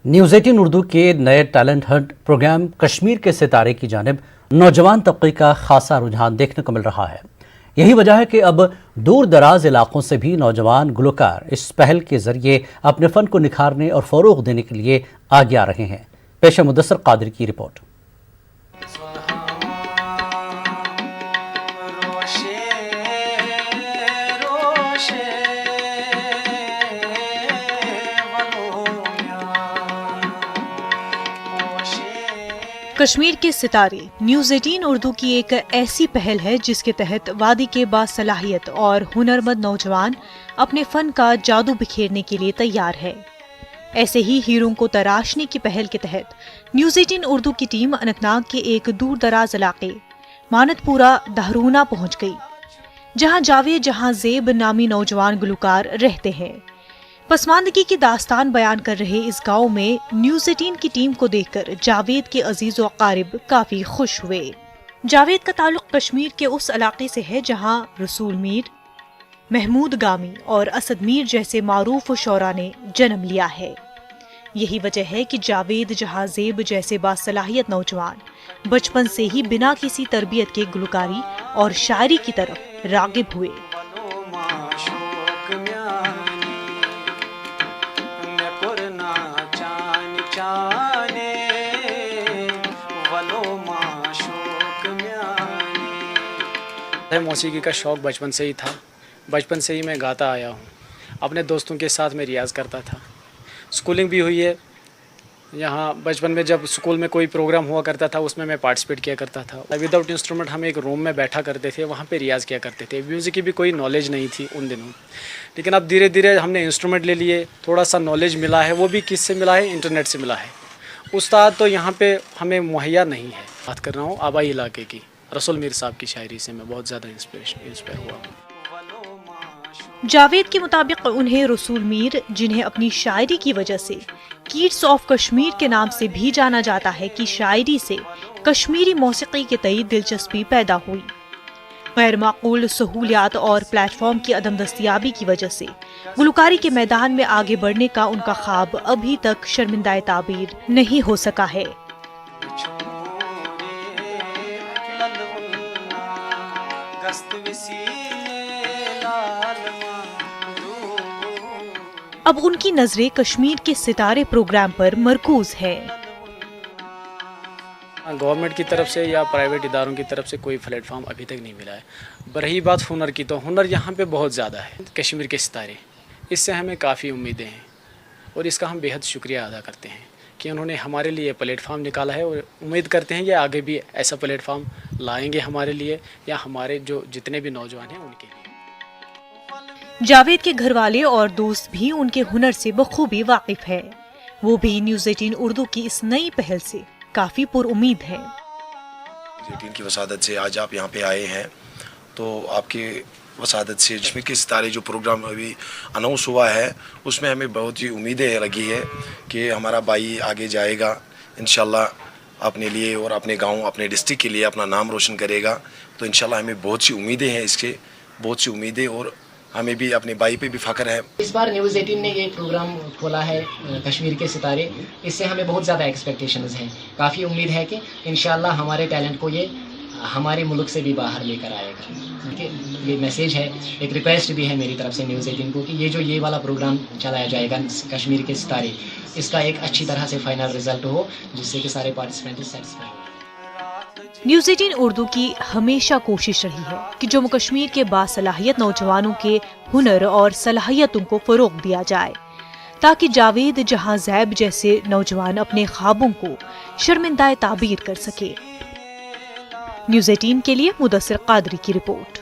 News 18 Urdu के नए talent Hunt programme Kashmir के सितारे की जानिब नौजवान तबके का खासा रुझान देखने को मिल रहा है। यही वजह है कि अब दूर दराज इलाकों से भी नौजवान गुलकार इस पहल के जरिए अपने फन को निखारने और फरोग देने के लिए आगे आ रहे हैं। पेश मुदस्सर कादिर की रिपोर्ट। कश्मीर के सितारे न्यूज़ 18 उर्दू की एक ऐसी पहल है जिसके तहत वादी के बासलाहियत और हुनरमंद नौजवान अपने फन का जादू बिखेरने के लिए तैयार है। ऐसे ही हीरों को तराशने की पहल के तहत न्यूज़ 18 उर्दू की टीम अनंतनाग के एक दूर दराज इलाके मानतपुरा दहरूना पहुंच गई, जहां जावेद जहां ज़ेब नामी नौजवान गुलकार रहते हैं। पसमानदगी की दास्तान बयान कर रहे इस गांव में न्यूज़ 18 की टीम को देखकर जावेद के अजीज व अकारिब काफी खुश हुए। जावेद का ताल्लुक कश्मीर के उस इलाके से है जहां रसूल मीर, महमूद गामी और असद मीर जैसे मारूफ शौरा ने जन्म लिया है। यही वजह है कि जावेद जहां ज़ेब जैसे बासलाहियत नौजवान बचपन से ही बिना किसी तरबियत के गुलकारी और शायरी की तरफ रागिब हुए। मौसीकी का शौक़ बचपन से ही था। बचपन से ही मैं गाता आया हूँ। अपने दोस्तों के साथ मैं रियाज़ करता था। स्कूलिंग भी हुई है यहाँ। बचपन में जब स्कूल में कोई प्रोग्राम हुआ करता था उसमें मैं पार्टिसिपेट किया करता था। विदाउट इंस्ट्रूमेंट हम एक रूम में बैठा करते थे, वहाँ पे रियाज़ किया करते थे। म्यूज़िक की भी कोई नॉलेज नहीं थी उन दिनों, लेकिन अब धीरे धीरे हमने इंस्ट्रूमेंट ले लिए, थोड़ा सा नॉलेज मिला है। वो भी किससे मिला है? इंटरनेट से मिला है। उस्ताद तो यहाँ पर हमें मुहैया नहीं है। बात कर रहा हूँ आबाई इलाके की। रसूल मीर साहब की शायरी से मैं बहुत ज़्यादा इंस्पायर हुआ। जावेद के मुताबिक उन्हें रसूल मीर, जिन्हें अपनी शायरी की वजह से कीट्स ऑफ कश्मीर के नाम से भी जाना जाता है, कि शायरी से कश्मीरी मौसीकी के तई दिलचस्पी पैदा हुई। गैर माकूल सहूलियात और प्लेटफॉर्म की अदम दस्तियाबी की वजह से गुलकारी के मैदान में आगे बढ़ने का उनका ख्वाब अभी तक शर्मिंदा ताबीर नहीं हो सका है। अब उनकी नजरें कश्मीर के सितारे प्रोग्राम पर मरकूज है। गवर्नमेंट की तरफ से या प्राइवेट इदारों की तरफ से कोई प्लेटफॉर्म अभी तक नहीं मिला है। रही बात हुनर की, तो हुनर यहाँ पे बहुत ज़्यादा है। कश्मीर के सितारे, इससे हमें काफ़ी उम्मीदें हैं और इसका हम बेहद शुक्रिया अदा करते हैं कि उन्होंने हमारे लिए प्लेटफॉर्म निकाला है, और उम्मीद करते हैं कि आगे भी ऐसा प्लेटफॉर्म लाएंगे हमारे लिए या हमारे जो जितने भी नौजवान हैं उनके लिए। जावेद के घर वाले और दोस्त भी उनके हुनर से बखूबी वाकिफ है। वो भी न्यूज़ 18 उर्दू की इस नई पहल से काफी पुरउम्मीद है। न्यूज़ 18 की वसादत से आज आप यहाँ पे आए हैं, तो आपके वसादत से कश्मीर के सितारे जो प्रोग्राम अभी अनाउंस हुआ है उसमें हमें बहुत ही उम्मीदें लगी है कि हमारा भाई आगे जाएगा, इंशाल्लाह अपने लिए और अपने गांव, अपने डिस्ट्रिक्ट के लिए अपना नाम रोशन करेगा। तो इंशाल्लाह हमें बहुत सी उम्मीदें हैं, इसके बहुत सी उम्मीदें, और हमें भी अपने भाई पे भी फख्र है। इस बार न्यूज़ 18 ने ये प्रोग्राम खोला है कश्मीर के सितारे, इससे हमें बहुत ज़्यादा एक्सपेक्टेशंस हैं। काफ़ी उम्मीद है कि इंशाल्लाह हमारे टैलेंट को ये हमारे मुल्क से भी बाहर लेकर आएगा। ये मैसेज है, एक रिक्वेस्ट भी है मेरी तरफ से न्यूज़ 18 को कि ये वाला प्रोग्राम चलाया जाएगा कश्मीर के सितारे, इसका एक अच्छी तरह से फाइनल रिजल्ट हो जिससे कि सारे पार्टिसिपेंट सेटिस्फाई हो। न्यूज़ 18 उर्दू की हमेशा कोशिश रही है कि जम्मू कश्मीर के बासलाहियत नौजवानों के हुनर और सलाहियतों को फरोग दिया जाए, ताकि जावेद जहां ज़ैब जैसे नौजवान अपने ख्वाबों को शर्मिंदा ताबीर कर सके। न्यूज़ 18 के लिए मुदस्सर कादरी की रिपोर्ट।